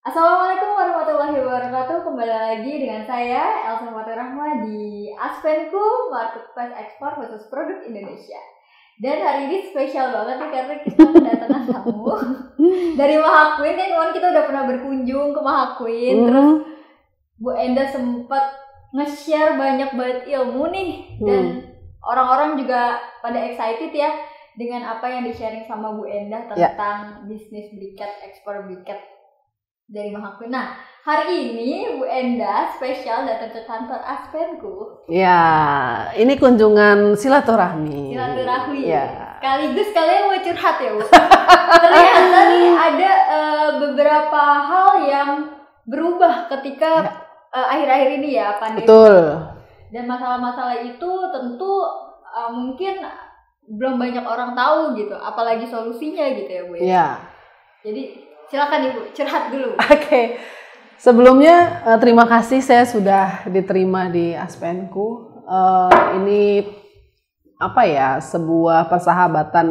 Assalamualaikum warahmatullahi wabarakatuh. Kembali lagi dengan saya Elsa Fatirahma di Aspenku Marketplace Ekspor khusus produk Indonesia. Dan hari ini spesial banget nih karena kita kedatangan tamu dari Mahaqueen. Kan kemarin kita udah pernah berkunjung ke Mahaqueen. Terus Bu Enda sempat nge-share banyak banget ilmu nih. Dan orang-orang juga pada excited ya dengan apa yang di-sharing sama Bu Enda tentang bisnis briket, ekspor briket dari Mahaqueen. Nah, hari ini Bu Enda spesial datang ke kantor Aspenku. Ya, ini kunjungan silaturahmi. Silaturahmi. Ya. Sekaligus kalian mau curhat ya, Bu. Ternyata nih ada beberapa hal yang berubah ketika akhir-akhir ini ya pandemi. Betul. Dan masalah-masalah itu tentu mungkin belum banyak orang tahu gitu, apalagi solusinya gitu ya, Bu. Ya. Jadi silakan Ibu, curhat dulu. Oke. Sebelumnya terima kasih saya sudah diterima di Aspenku. Ini apa ya, sebuah persahabatan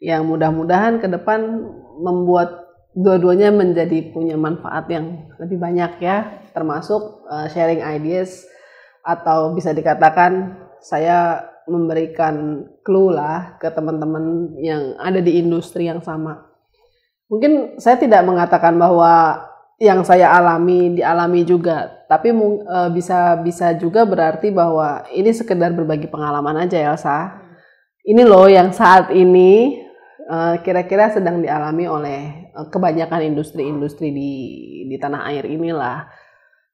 yang mudah-mudahan ke depan membuat dua-duanya menjadi punya manfaat yang lebih banyak ya, termasuk sharing ideas atau bisa dikatakan saya memberikan clue lah ke teman-teman yang ada di industri yang sama. Mungkin saya tidak mengatakan bahwa yang saya dialami juga, tapi bisa juga berarti bahwa ini sekedar berbagi pengalaman aja ya, Elsa. Ini loh yang saat ini kira-kira sedang dialami oleh kebanyakan industri-industri di tanah air inilah.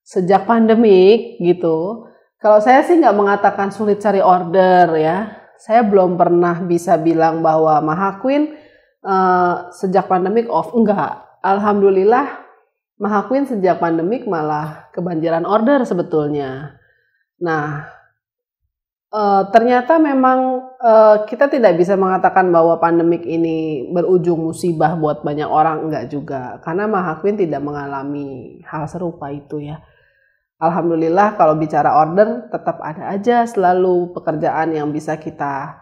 Sejak pandemik gitu, kalau saya sih nggak mengatakan sulit cari order ya. Saya belum pernah bisa bilang bahwa Mahaqueen sejak pandemik enggak. Alhamdulillah Mahaqueen sejak pandemik malah kebanjiran order sebetulnya. Nah, ternyata memang kita tidak bisa mengatakan bahwa pandemik ini berujung musibah buat banyak orang, enggak juga. Karena Mahaqueen tidak mengalami hal serupa itu ya. Alhamdulillah kalau bicara order tetap ada aja selalu pekerjaan yang bisa kita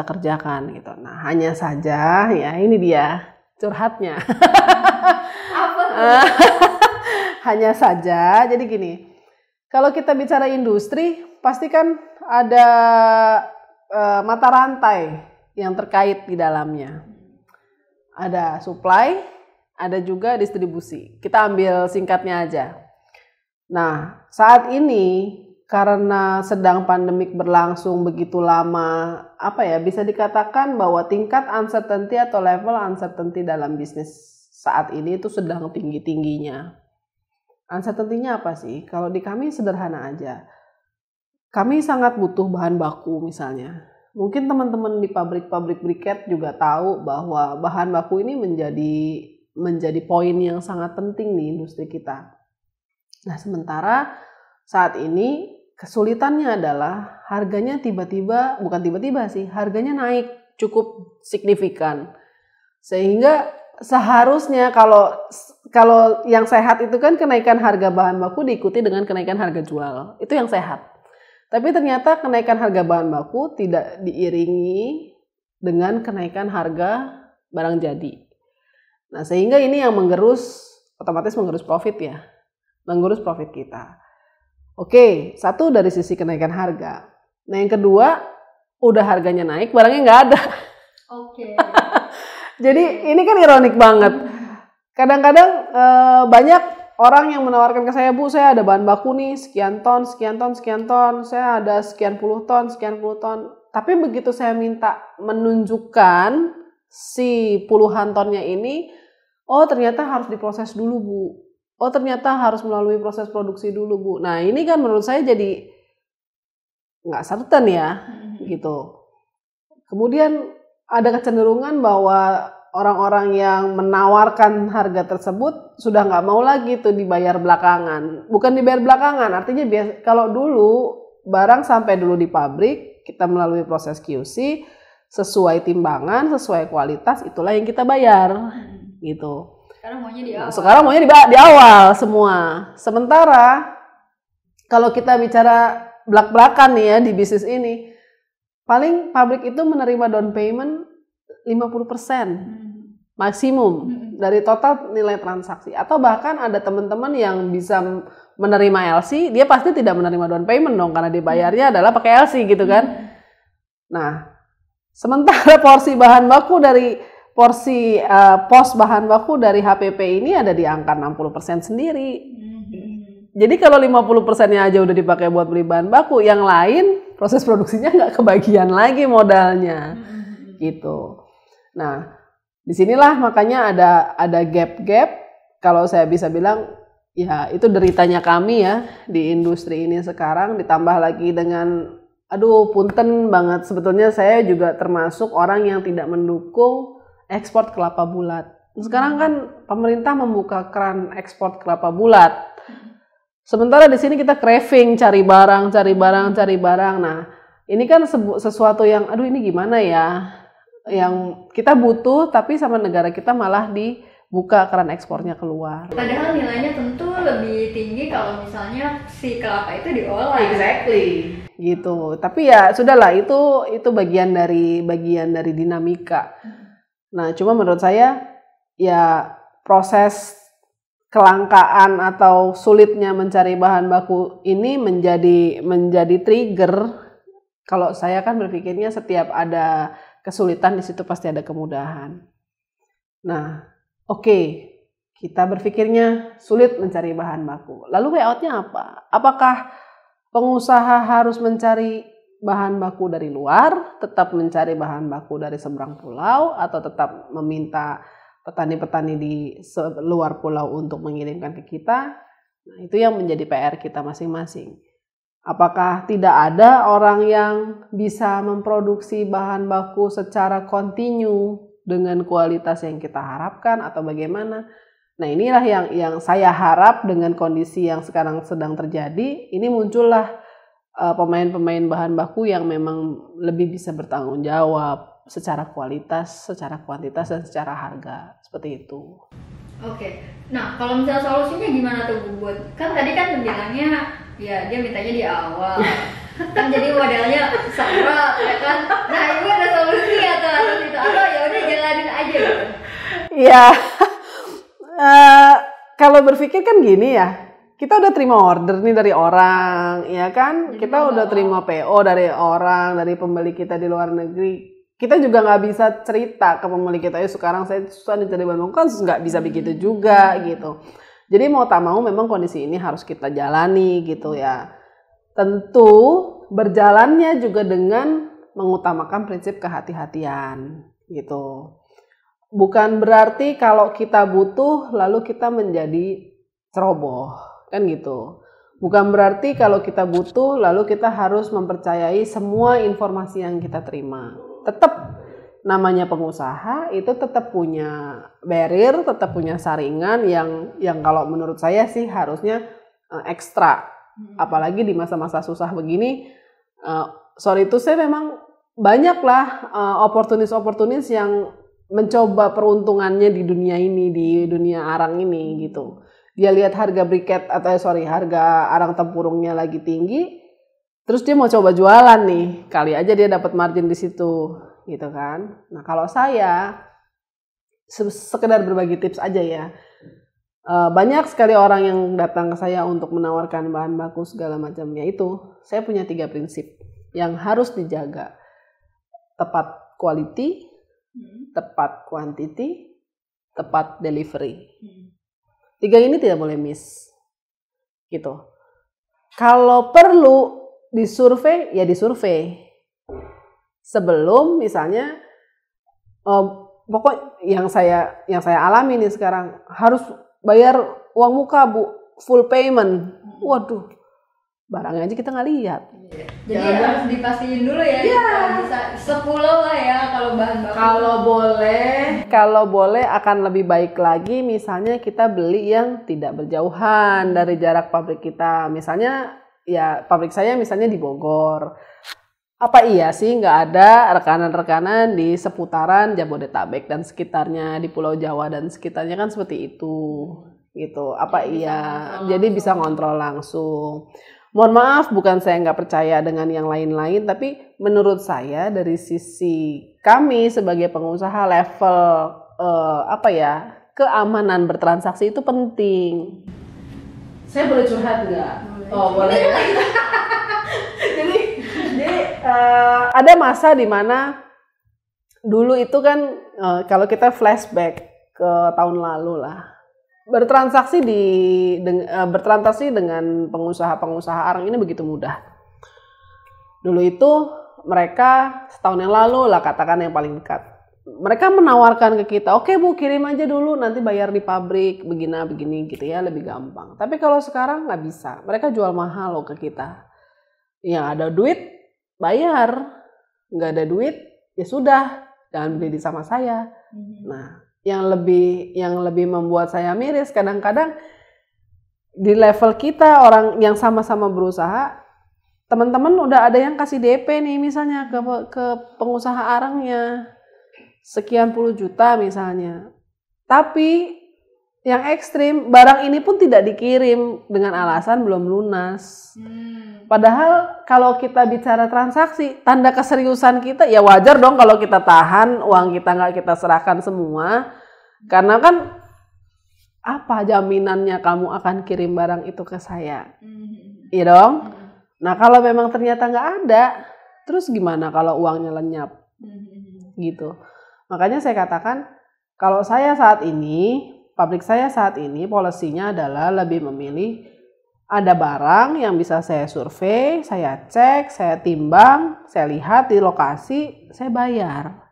kerjakan gitu. Nah, hanya saja ya ini dia curhatnya. Apa? Hanya saja, jadi gini. Kalau kita bicara industri, pasti kan ada mata rantai yang terkait di dalamnya. Ada supply, ada juga distribusi. Kita ambil singkatnya aja. Nah, saat ini karena sedang pandemik berlangsung begitu lama, bisa dikatakan bahwa tingkat uncertainty atau level uncertainty dalam bisnis saat ini itu sedang tinggi-tingginya. Uncertainty-nya apa sih? Kalau di kami sederhana aja. Kami sangat butuh bahan baku misalnya. Mungkin teman-teman di pabrik-pabrik briket juga tahu bahwa bahan baku ini menjadi poin yang sangat penting di industri kita. Nah, sementara saat ini kesulitannya adalah harganya harganya naik cukup signifikan. Sehingga seharusnya kalau yang sehat itu kan kenaikan harga bahan baku diikuti dengan kenaikan harga jual. Itu yang sehat. Tapi ternyata kenaikan harga bahan baku tidak diiringi dengan kenaikan harga barang jadi. Nah, sehingga ini yang otomatis menggerus profit ya. Mengurus profit kita. Oke, satu dari sisi kenaikan harga. Nah, yang kedua, udah harganya naik, barangnya nggak ada. Oke. Jadi ini kan ironik banget. Kadang-kadang banyak orang yang menawarkan ke saya, Bu, saya ada bahan baku nih, sekian ton, saya ada sekian puluh ton. Tapi begitu saya minta menunjukkan si puluhan tonnya ini, oh ternyata harus diproses dulu, Bu. Oh ternyata harus melalui proses produksi dulu, Bu. Nah ini kan menurut saya jadi nggak certain ya, gitu. Kemudian ada kecenderungan bahwa orang-orang yang menawarkan harga tersebut sudah nggak mau lagi tuh dibayar belakangan. Bukan dibayar belakangan, artinya kalau dulu barang sampai dulu di pabrik, kita melalui proses QC, sesuai timbangan, sesuai kualitas, itulah yang kita bayar, gitu. Sekarang maunya di awal semua. Sementara kalau kita bicara belak-belakan nih ya di bisnis ini, paling pabrik itu menerima down payment 50% maksimum. dari total nilai transaksi. Atau bahkan ada teman-teman yang bisa menerima LC, dia pasti tidak menerima down payment dong, karena dibayarnya adalah pakai LC gitu kan. Nah, sementara pos bahan baku dari HPP ini ada di angka 60% sendiri. Jadi kalau 50%-nya aja udah dipakai buat beli bahan baku, yang lain proses produksinya nggak kebagian lagi modalnya. Gitu. Nah, disinilah makanya ada gap-gap. Kalau saya bisa bilang, ya itu deritanya kami ya di industri ini sekarang, ditambah lagi dengan, aduh punten banget, sebetulnya saya juga termasuk orang yang tidak mendukung ekspor kelapa bulat. Sekarang kan pemerintah membuka keran ekspor kelapa bulat. Sementara di sini kita craving, cari barang. Nah, ini kan sesuatu yang, aduh ini gimana ya? Yang kita butuh, tapi sama negara kita malah dibuka keran ekspornya keluar. Padahal nilainya tentu lebih tinggi kalau misalnya si kelapa itu diolah. Exactly. Gitu. Tapi ya sudahlah, itu bagian dari dinamika. Nah, cuma menurut saya ya proses kelangkaan atau sulitnya mencari bahan baku ini menjadi trigger. Kalau saya kan berpikirnya setiap ada kesulitan di situ pasti ada kemudahan. Nah, oke, kita berpikirnya sulit mencari bahan baku. Lalu way out-nya apa? Apakah pengusaha harus mencari bahan baku dari luar, tetap mencari bahan baku dari seberang pulau, atau tetap meminta petani-petani di luar pulau untuk mengirimkan ke kita? Nah, itu yang menjadi PR kita masing-masing. Apakah tidak ada orang yang bisa memproduksi bahan baku secara kontinu dengan kualitas yang kita harapkan atau bagaimana? Nah, inilah yang saya harap dengan kondisi yang sekarang sedang terjadi, ini muncullah pemain-pemain bahan baku yang memang lebih bisa bertanggung jawab secara kualitas, secara kuantitas, dan secara harga. Seperti itu. Oke. Nah, kalau misalnya solusinya gimana tuh Bu? Kan tadi kan bilangnya ya dia mintanya di awal. Kan jadi modelnya sama ya kan. Nah, Ibu ada solusi atau itu, atau ya udah jalanin aja gitu. Iya. Kalau berpikir kan gini ya, kita udah terima order nih dari orang, ya kan? Kita udah terima PO dari orang, dari pembeli kita di luar negeri. Kita juga nggak bisa cerita ke pembeli kita, ya sekarang saya susah nih cari bahan baku, kan nggak bisa begitu juga gitu. Jadi mau tak mau memang kondisi ini harus kita jalani gitu ya. Tentu berjalannya juga dengan mengutamakan prinsip kehati-hatian gitu. Bukan berarti kalau kita butuh lalu kita menjadi ceroboh, kan gitu. Bukan berarti kalau kita butuh lalu kita harus mempercayai semua informasi yang kita terima. Tetap namanya pengusaha itu tetap punya barrier, tetap punya saringan yang kalau menurut saya sih harusnya ekstra. Apalagi di masa-masa susah begini, sorry itu saya memang banyaklah oportunis yang mencoba peruntungannya di dunia ini, di dunia arang ini gitu. Dia lihat harga briket harga arang tempurungnya lagi tinggi, terus dia mau coba jualan nih, kali aja dia dapat margin di situ, gitu kan. Nah kalau saya sekedar berbagi tips aja ya, banyak sekali orang yang datang ke saya untuk menawarkan bahan baku segala macamnya itu. Saya punya 3 prinsip yang harus dijaga: tepat quality, tepat quantity, tepat delivery. 3 ini tidak boleh miss, gitu. Kalau perlu disurvei, ya disurvei. Sebelum misalnya, pokok yang saya alami nih sekarang, harus bayar uang muka Bu, full payment. Waduh, barangnya aja kita nggak lihat. Jadi harus dipastiin dulu ya, bisa 10 lah ya kalau bahan baku. Kalau boleh akan lebih baik lagi misalnya kita beli yang tidak berjauhan dari jarak pabrik kita. Misalnya ya pabrik saya misalnya di Bogor. Apa iya sih nggak ada rekanan-rekanan di seputaran Jabodetabek dan sekitarnya, di Pulau Jawa dan sekitarnya, kan seperti itu gitu. Apa iya? Jadi bisa ngontrol langsung. Mohon maaf, bukan saya nggak percaya dengan yang lain-lain, tapi menurut saya dari sisi kami sebagai pengusaha level keamanan bertransaksi itu penting. Saya boleh curhat nggak? Oh boleh. jadi ada masa di mana dulu itu kan kalau kita flashback ke tahun lalu lah, bertransaksi dengan pengusaha arang ini begitu mudah. Dulu itu mereka setahun yang lalu lah, katakan yang paling dekat, mereka menawarkan ke kita, oke Bu, kirim aja dulu, nanti bayar di pabrik begini gitu ya, lebih gampang. Tapi kalau sekarang nggak bisa, mereka jual mahal loh ke kita. Yang ada duit bayar, nggak ada duit ya sudah, jangan beli sama saya. Nah, yang lebih membuat saya miris kadang-kadang di level kita orang yang sama-sama berusaha, teman-teman udah ada yang kasih DP nih misalnya ke pengusaha arangnya sekian puluh juta misalnya, tapi yang ekstrim barang ini pun tidak dikirim dengan alasan belum lunas. Padahal kalau kita bicara transaksi, tanda keseriusan kita ya wajar dong kalau kita tahan uang kita, nggak kita serahkan semua, karena kan apa jaminannya kamu akan kirim barang itu ke saya, iya dong. Nah kalau memang ternyata nggak ada, terus gimana kalau uangnya lenyap gitu. Makanya saya katakan kalau saya saat ini, pabrik saya saat ini polisinya adalah lebih memilih ada barang yang bisa saya survei, saya cek, saya timbang, saya lihat di lokasi, saya bayar.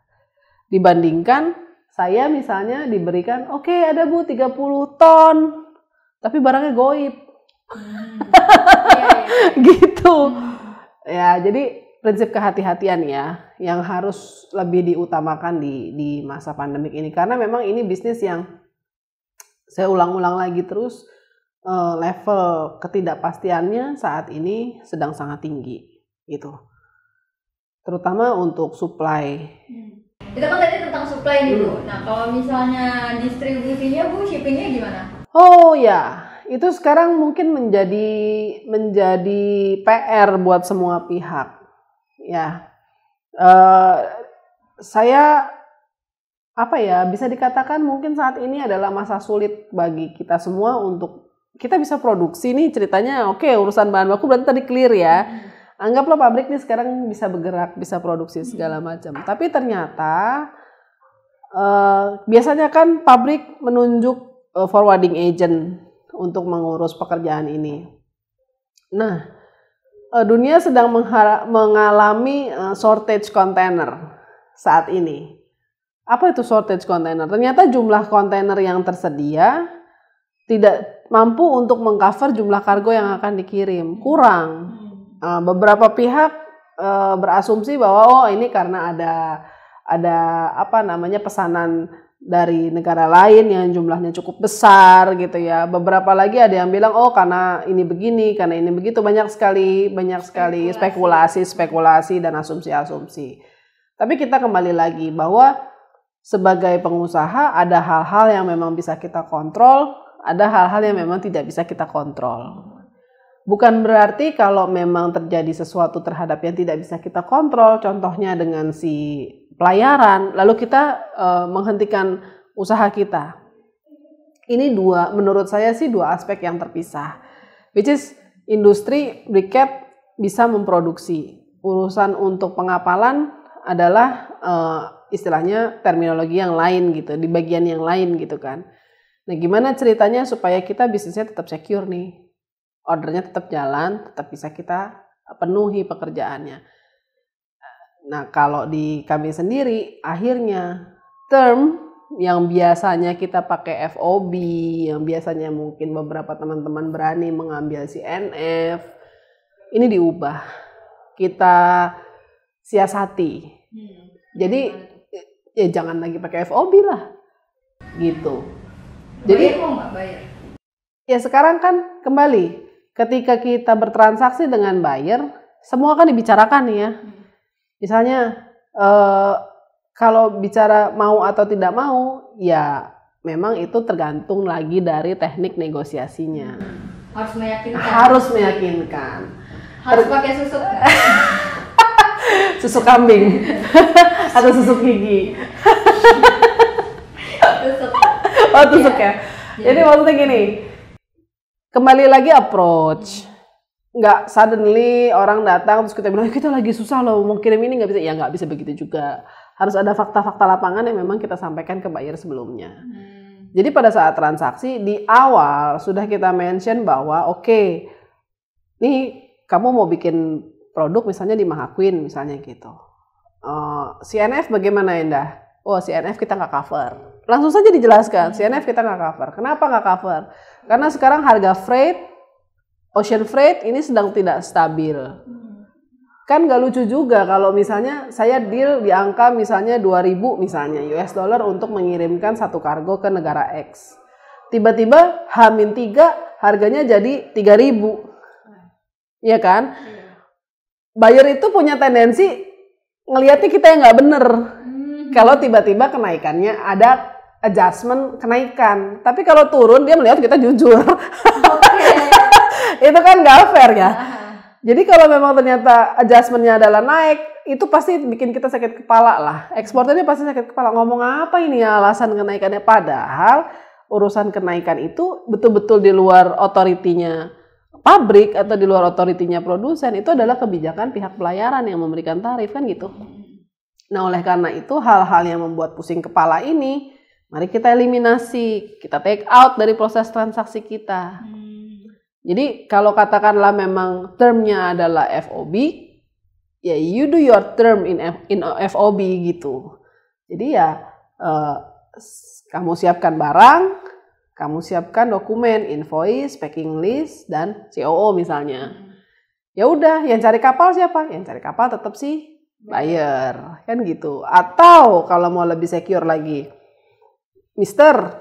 Dibandingkan saya misalnya diberikan, oke, ada Bu 30 ton, tapi barangnya goib. Gitu. Ya, jadi prinsip kehati-hatian ya, yang harus lebih diutamakan di masa pandemik ini. Karena memang ini bisnis yang saya ulang-ulang lagi terus, level ketidakpastiannya saat ini sedang sangat tinggi gitu, terutama untuk supply. Itu kan tadi tentang supply nih Bu. Nah kalau misalnya distribusinya Bu, shippingnya gimana? Oh ya, itu sekarang mungkin menjadi PR buat semua pihak ya. Saya bisa dikatakan mungkin saat ini adalah masa sulit bagi kita semua untuk kita bisa produksi nih ceritanya. Oke, urusan bahan baku berarti tadi clear ya. Anggaplah pabrik nih sekarang bisa bergerak, bisa produksi segala macam. Tapi ternyata biasanya kan pabrik menunjuk forwarding agent untuk mengurus pekerjaan ini. Nah, dunia sedang mengalami shortage kontainer saat ini. Apa itu shortage kontainer? Ternyata jumlah kontainer yang tersedia tidak mampu untuk mengcover jumlah kargo yang akan dikirim, kurang. Beberapa pihak berasumsi bahwa ini karena ada pesanan dari negara lain yang jumlahnya cukup besar gitu ya. Beberapa lagi ada yang bilang karena ini begini, karena ini begitu. Banyak sekali spekulasi dan asumsi-asumsi. Tapi kita kembali lagi bahwa sebagai pengusaha ada hal-hal yang memang bisa kita kontrol, ada hal-hal yang memang tidak bisa kita kontrol. Bukan berarti kalau memang terjadi sesuatu terhadap yang tidak bisa kita kontrol, contohnya dengan si pelayaran, lalu kita menghentikan usaha kita. Ini menurut saya sih dua aspek yang terpisah. Which is industri briket bisa memproduksi. Urusan untuk pengapalan adalah istilahnya terminologi yang lain gitu, di bagian yang lain gitu kan. Nah gimana ceritanya supaya kita bisnisnya tetap secure nih, ordernya tetap jalan, tetap bisa kita penuhi pekerjaannya. Nah kalau di kami sendiri, akhirnya term yang biasanya kita pakai FOB, yang biasanya mungkin beberapa teman-teman berani mengambil CNF, ini diubah. Kita siasati. Jadi ya jangan lagi pakai FOB lah, gitu. Jadi mau nggak bayar? Ya sekarang kan kembali, ketika kita bertransaksi dengan buyer, semua kan dibicarakan ya. Misalnya kalau bicara mau atau tidak mau, ya memang itu tergantung lagi dari teknik negosiasinya. Harus meyakinkan. Harus pakai susu. Susu kambing atau susu gigi. Oh tusuk ya. Jadi maksudnya gini, kembali lagi approach. Nggak suddenly orang datang terus kita bilang kita lagi susah loh mau kirim ini nggak bisa. Ya nggak bisa begitu juga. Harus ada fakta-fakta lapangan yang memang kita sampaikan ke buyer sebelumnya. Jadi pada saat transaksi di awal sudah kita mention bahwa oke, nih kamu mau bikin produk misalnya di Mahaqueen misalnya gitu. CNF bagaimana Endah? Oh CNF kita nggak cover. Langsung saja dijelaskan CNF kita nggak cover. Kenapa nggak cover? Karena sekarang harga freight, ocean freight ini sedang tidak stabil. Kan nggak lucu juga kalau misalnya saya deal di angka misalnya 2.000 misalnya US dollar untuk mengirimkan satu kargo ke negara X. Tiba-tiba H-3 harganya jadi 3.000. Iya kan? Buyer itu punya tendensi ngelihatnya kita yang nggak bener. Kalau tiba-tiba kenaikannya ada adjustment kenaikan. Tapi kalau turun dia melihat kita jujur. Itu kan nggak fair ya. Jadi kalau memang ternyata adjustmentnya adalah naik, itu pasti bikin kita sakit kepala lah. Eksporternya pasti sakit kepala. Ngomong apa ini ya alasan kenaikannya? Padahal urusan kenaikan itu betul-betul di luar otoritinya pabrik atau di luar otoritinya produsen. Itu adalah kebijakan pihak pelayaran yang memberikan tarif kan gitu. Nah oleh karena itu hal-hal yang membuat pusing kepala ini, mari kita eliminasi, kita take out dari proses transaksi kita. Jadi kalau katakanlah memang termnya adalah FOB, ya you do your term in FOB gitu. Jadi ya kamu siapkan barang, kamu siapkan dokumen, invoice, packing list, dan COO misalnya. Ya udah, yang cari kapal siapa? Yang cari kapal tetap si buyer, kan gitu. Atau kalau mau lebih secure lagi, Mister,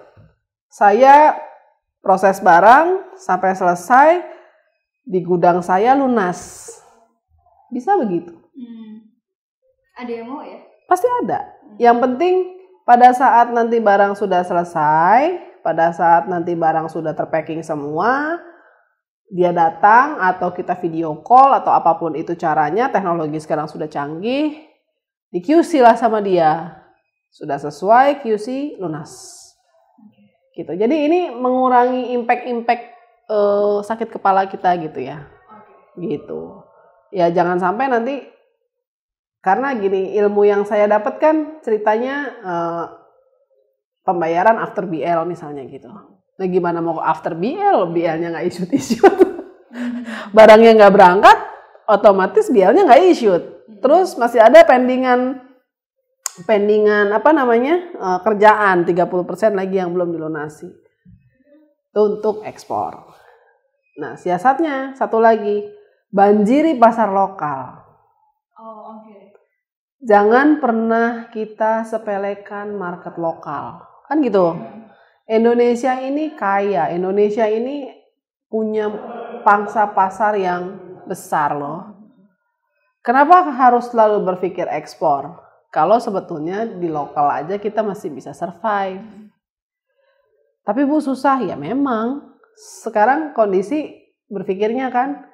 saya proses barang sampai selesai di gudang saya lunas. Bisa begitu. Ada yang mau ya? Pasti ada. Yang penting pada saat nanti barang sudah selesai, pada saat nanti barang sudah terpacking semua, dia datang atau kita video call atau apapun itu caranya, teknologi sekarang sudah canggih, di QC lah sama dia. Sudah sesuai QC lunas. Gitu. Jadi ini mengurangi impact sakit kepala kita gitu ya. Gitu. Ya jangan sampai nanti karena gini ilmu yang saya dapat kan ceritanya pembayaran after BL misalnya gitu. Nah gimana mau after BL, BL-nya nggak issued. Barangnya nggak berangkat, otomatis BL-nya nggak issued. Terus masih ada pendingan kerjaan 30% lagi yang belum dilunasi. Itu untuk ekspor. Nah, siasatnya satu lagi, banjiri pasar lokal. Jangan pernah kita sepelekan market lokal. Kan gitu. Indonesia ini kaya, Indonesia ini punya pangsa pasar yang besar loh. Kenapa harus selalu berpikir ekspor? Kalau sebetulnya di lokal aja kita masih bisa survive. Tapi Bu susah ya memang. Sekarang kondisi berpikirnya kan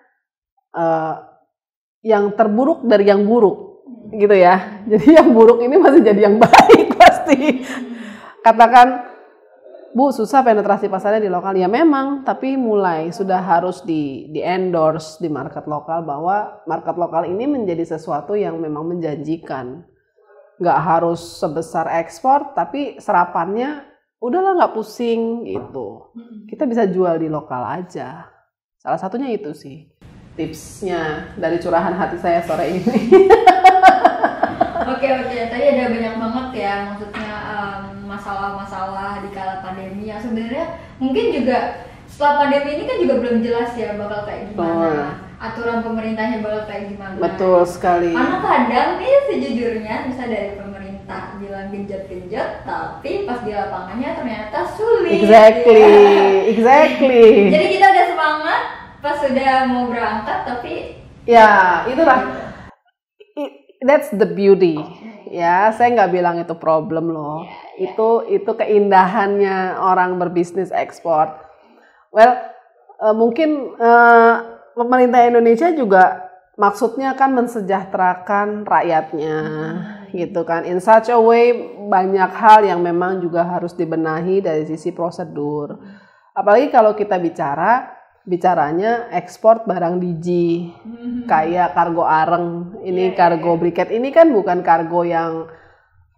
yang terburuk dari yang buruk gitu ya. Jadi yang buruk ini masih jadi yang baik pasti. Katakan Bu susah penetrasi pasarnya di lokal ya memang. Tapi mulai sudah harus di endorse di market lokal bahwa market lokal ini menjadi sesuatu yang memang menjanjikan. Nggak harus sebesar ekspor, tapi serapannya udahlah nggak pusing gitu. Kita bisa jual di lokal aja. Salah satunya itu sih tipsnya dari curahan hati saya sore ini. Oke. Tadi ada banyak banget ya, maksudnya masalah-masalah di kala pandemi yang sebenarnya mungkin juga setelah pandemi ini kan juga belum jelas ya bakal kayak gimana. Aturan pemerintahnya bakal kayak gimana. Betul sekali. Karena kadang nih sejujurnya bisa dari pemerintah bilang genjot-genjot, tapi pas di lapangannya ternyata sulit. Exactly. Jadi kita udah semangat, pas sudah mau berangkat tapi ya itulah. That's the beauty. Ya, saya nggak bilang itu problem loh. Itu keindahannya orang berbisnis ekspor. Well, mungkin pemerintah Indonesia juga maksudnya kan mensejahterakan rakyatnya, gitu kan. In such a way banyak hal yang memang juga harus dibenahi dari sisi prosedur. Apalagi kalau kita bicaranya ekspor barang diji, kayak kargo areng, ini kargo briket, ini kan bukan kargo yang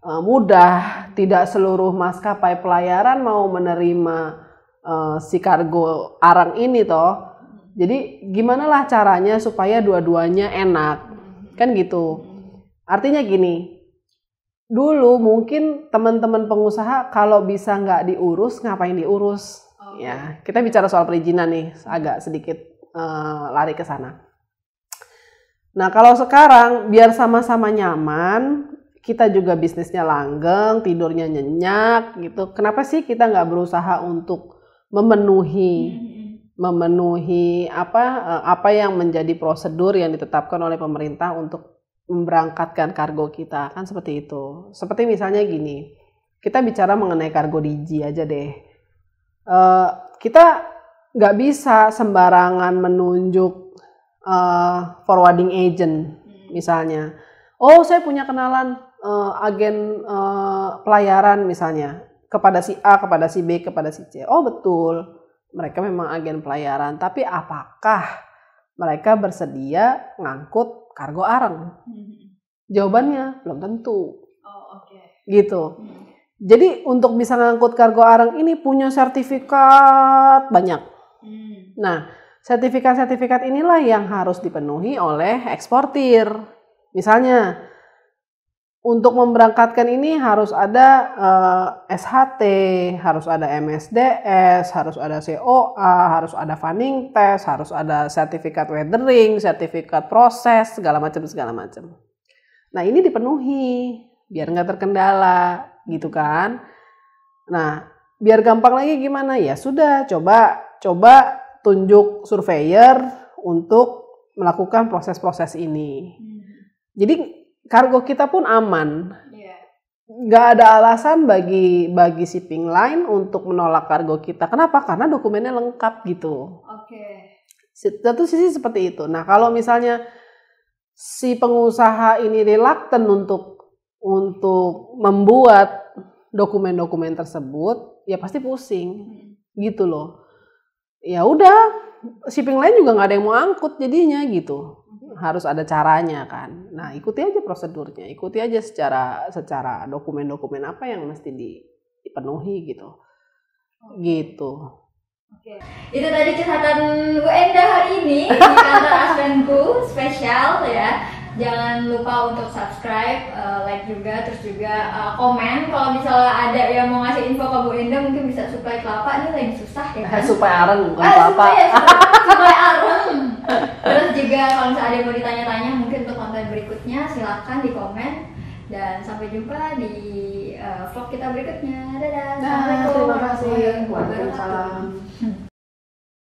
mudah. Tidak seluruh maskapai pelayaran mau menerima si kargo areng ini toh. Jadi gimana lah caranya supaya dua-duanya enak, kan gitu. Artinya gini, dulu mungkin teman-teman pengusaha kalau bisa nggak diurus, ngapain diurus? Ya, kita bicara soal perizinan nih, agak sedikit lari ke sana. Nah, kalau sekarang biar sama-sama nyaman, kita juga bisnisnya langgeng, tidurnya nyenyak gitu. Kenapa sih kita nggak berusaha untuk memenuhi apa yang menjadi prosedur yang ditetapkan oleh pemerintah untuk memberangkatkan kargo kita, kan seperti itu. Seperti misalnya gini, kita bicara mengenai kargo diji aja deh. Kita nggak bisa sembarangan menunjuk forwarding agent misalnya. Oh, saya punya kenalan agen pelayaran misalnya kepada si A, kepada si B, kepada si C. Oh betul, mereka memang agen pelayaran. Tapi apakah mereka bersedia ngangkut kargo areng? Jawabannya belum tentu. Gitu. Jadi untuk bisa ngangkut kargo areng ini punya sertifikat banyak. Nah, sertifikat-sertifikat inilah yang harus dipenuhi oleh eksportir. Misalnya, untuk memberangkatkan ini harus ada SHT, harus ada MSDS, harus ada COA, harus ada funding test, harus ada sertifikat weathering, sertifikat proses, segala macam. Nah, ini dipenuhi biar nggak terkendala. Gitu kan. Nah, biar gampang lagi gimana ya? Sudah, coba tunjuk surveyor untuk melakukan proses-proses ini. Jadi kargo kita pun aman. Nggak ada alasan bagi shipping line untuk menolak kargo kita. Kenapa? Karena dokumennya lengkap gitu. Satu sisi seperti itu. Nah, kalau misalnya si pengusaha ini reluctant untuk membuat dokumen-dokumen tersebut, ya pasti pusing, gitu loh. Ya udah, shipping line juga nggak ada yang mau angkut jadinya gitu. Harus ada caranya kan. Nah, ikuti aja prosedurnya, ikuti aja secara dokumen-dokumen apa yang mesti dipenuhi gitu. Gitu. Itu tadi curhatan Bu Endah hari ini di kantor Aspenku spesial ya. Jangan lupa untuk subscribe, like juga, terus juga komen. Kalau misalnya ada yang mau ngasih info ke Bu Endah, mungkin bisa supply kelapa, ini lagi susah ya kan? Supply areng bukan kelapa. Supply areng. Terus juga kalau misalnya ada yang mau ditanya-tanya mungkin untuk konten berikutnya, silakan di komen. Dan sampai jumpa di vlog kita berikutnya. Dadah. Terima kasih. Waalaikumsalam.